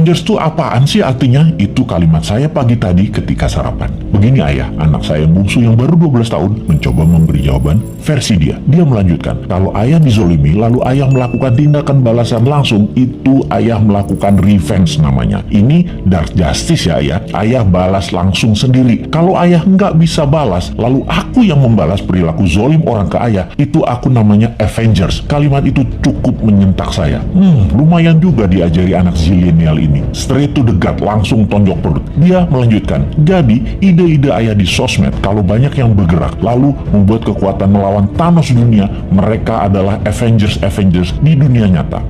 Avengers itu apaan sih artinya? Itu kalimat saya pagi tadi ketika sarapan. Begini ayah, anak saya yang bungsu yang baru 12 tahun mencoba memberi jawaban versi dia. Dia melanjutkan, kalau ayah dizolimi lalu ayah melakukan tindakan balasan langsung, itu ayah melakukan revenge namanya. Ini dark justice ya ayah. Ayah balas langsung sendiri. Kalau ayah nggak bisa balas, lalu aku yang membalas perilaku zolim orang ke ayah, itu aku namanya Avengers. Kalimat itu cukup menyentak saya. Lumayan juga diajari anak zilenial ini. Straight to the gut, langsung tonjok perut. Dia melanjutkan, jadi ide-ide ayah di sosmed kalau banyak yang bergerak lalu membuat kekuatan melawan Thanos dunia, mereka adalah Avengers di dunia nyata.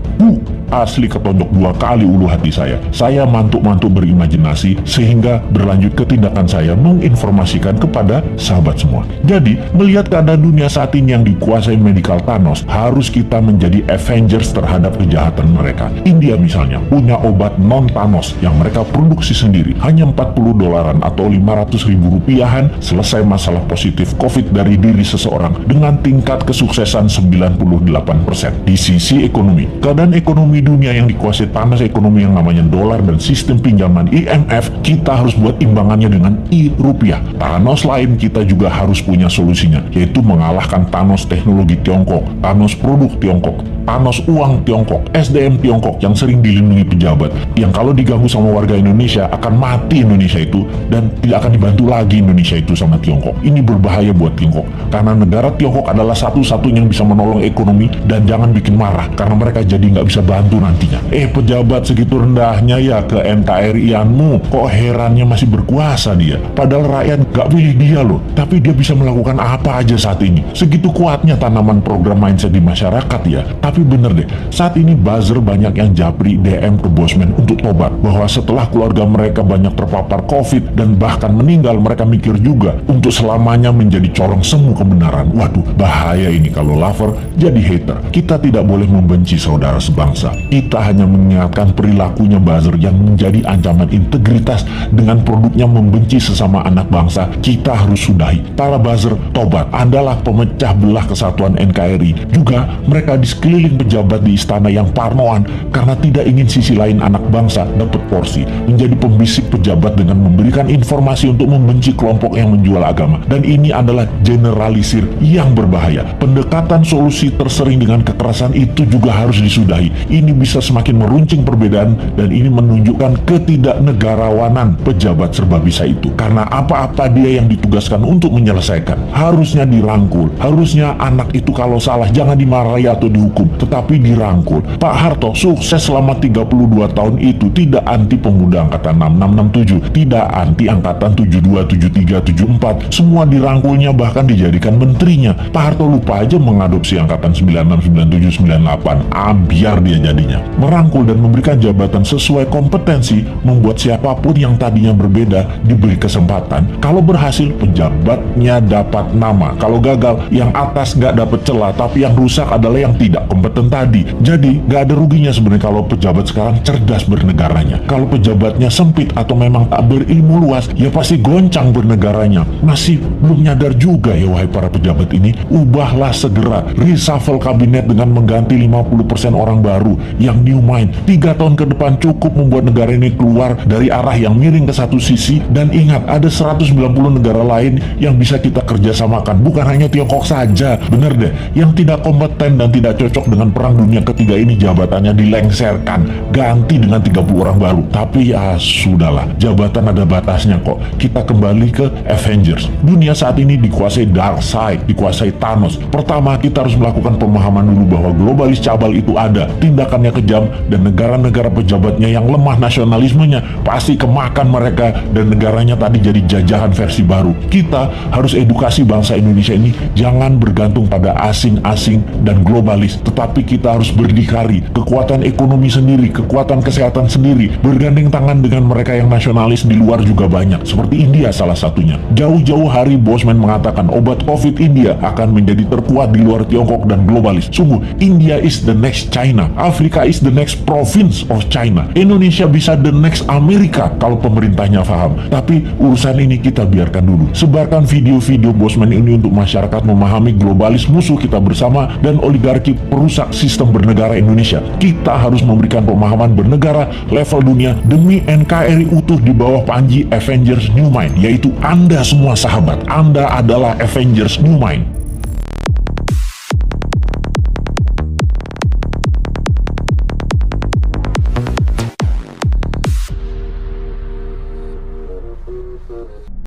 Asli ketonjok 2 kali ulu hati saya. Saya mantuk-mantuk berimajinasi sehingga berlanjut ke tindakan saya menginformasikan kepada sahabat semua. Jadi, melihat keadaan dunia saat ini yang dikuasai medical Thanos, harus kita menjadi Avengers terhadap kejahatan mereka. India misalnya punya obat non-Thanos yang mereka produksi sendiri, hanya $40 atau 500 ribu rupiahan, selesai masalah positif COVID dari diri seseorang dengan tingkat kesuksesan 98%. Di sisi ekonomi, keadaan ekonomi dunia yang dikuasai panas ekonomi yang namanya dolar dan sistem pinjaman IMF, kita harus buat imbangannya dengan rupiah. Thanos lain kita juga harus punya solusinya, yaitu mengalahkan Thanos teknologi Tiongkok, Thanos produk Tiongkok, Thanos uang Tiongkok, SDM Tiongkok yang sering dilindungi pejabat, yang kalau diganggu sama warga Indonesia akan mati Indonesia itu dan tidak akan dibantu lagi Indonesia itu sama Tiongkok. Ini berbahaya buat Tiongkok, karena negara Tiongkok adalah satu-satunya yang bisa menolong ekonomi. Dan jangan bikin marah karena mereka jadi nggak bisa bantu nantinya. Pejabat segitu rendahnya ya ke NKRI-anmu, kok herannya masih berkuasa dia, padahal rakyat nggak pilih dia loh, tapi dia bisa melakukan apa aja saat ini. Segitu kuatnya tanaman program mindset di masyarakat ya. Tapi bener deh, saat ini buzzer banyak yang japri DM ke Bosman untuk tobat, bahwa setelah keluarga mereka banyak terpapar COVID dan bahkan meninggal, mereka mikir juga untuk selamanya menjadi corong semu kebenaran. Waduh, bahaya ini kalau lover jadi hater. Kita tidak boleh membenci saudara sebangsa. Kita hanya mengingatkan perilakunya buzzer yang menjadi ancaman integritas dengan produknya membenci sesama anak bangsa. Kita harus sudahi. Para buzzer, tobat. Andalah pemecah belah kesatuan NKRI. Juga mereka di sekeliling pejabat di istana yang parnoan karena tidak ingin sisi lain anak bangsa dapat porsi, menjadi pembisik pejabat dengan memberikan informasi untuk membenci kelompok yang menjual agama. Dan ini adalah generalisir yang berbahaya. Pendekatan solusi tersering dengan kekerasan itu juga harus disudahi. Ini bisa semakin meruncing perbedaan dan ini menunjukkan ketidaknegarawanan pejabat serba bisa itu. Karena apa-apa dia yang ditugaskan untuk menyelesaikan harusnya dirangkul. Harusnya anak itu kalau salah jangan dimarahi atau dihukum, tetapi dirangkul. Pak Harto sukses selama 32 tahun itu, tidak anti pemuda angkatan 6667, tidak anti angkatan 72, 73, 74, semua dirangkulnya bahkan dijadikan menterinya. Pak Harto lupa aja mengadopsi angkatan 96, 97, 98, biar dia jadinya. Merangkul dan memberikan jabatan sesuai kompetensi, membuat siapapun yang tadinya berbeda diberi kesempatan. Kalau berhasil, pejabatnya dapat nama. Kalau gagal, yang atas nggak dapat celah, tapi yang rusak adalah yang tidak kompeten tadi. Jadi, nggak ada ruginya sebenarnya kalau pejabat sekarang cerdas bernegaranya. Kalau pejabatnya sempit atau memang tak berilmu luas, ya pasti goncang bernegaranya. Masih belum nyadar juga ya wahai para pejabat ini, ubahlah segera, reshuffle kabinet dengan mengganti 50% orang baru yang new mind. 3 tahun ke depan cukup membuat negara ini keluar dari arah yang miring ke satu sisi. Dan ingat, ada 190 negara lain yang bisa kita kerjasamakan, bukan hanya Tiongkok saja. Bener deh, yang tidak kompeten dan tidak cocok dengan perang dunia ketiga ini jabatannya dilengserkan, ganti dengan 30 orang baru. Tapi ya sudahlah, jabatan ada batasnya kok. Kita kembali ke Avengers. Dunia saat ini dikuasai Darkseid, dikuasai Thanos. Pertama, kita harus melakukan pemahaman dulu bahwa globalis cabal itu ada, tindakannya kejam, dan negara-negara pejabatnya yang lemah nasionalismenya pasti kemakan mereka dan negaranya tadi jadi jajahan versi baru. Kita harus edukasi bangsa Indonesia ini jangan bergantung pada asing-asing dan globalis, tetapi kita harus berdikari, kekuatan ekonomi sendiri, kekuatan kesehatan sendiri, bergandeng tangan dengan mereka yang nasionalis di luar juga banyak, seperti India salah satunya. Jauh-jauh hari Bosman mengatakan obat COVID India akan menjadi terkuat di luar Tiongkok dan globalis. Sungguh, India is the next China, Afrika is the next province of China, Indonesia bisa the next Amerika kalau pemerintahnya paham. Tapi urusan ini kita biarkan dulu. Sebarkan video-video Bosman ini untuk masyarakat memahami globalis musuh kita bersama dan oligarki merusak sistem bernegara Indonesia. Kita harus memberikan pemahaman bernegara level dunia demi NKRI utuh di bawah panji Avengers New Mind, yaitu Anda semua sahabat, Anda adalah Avengers New Mind.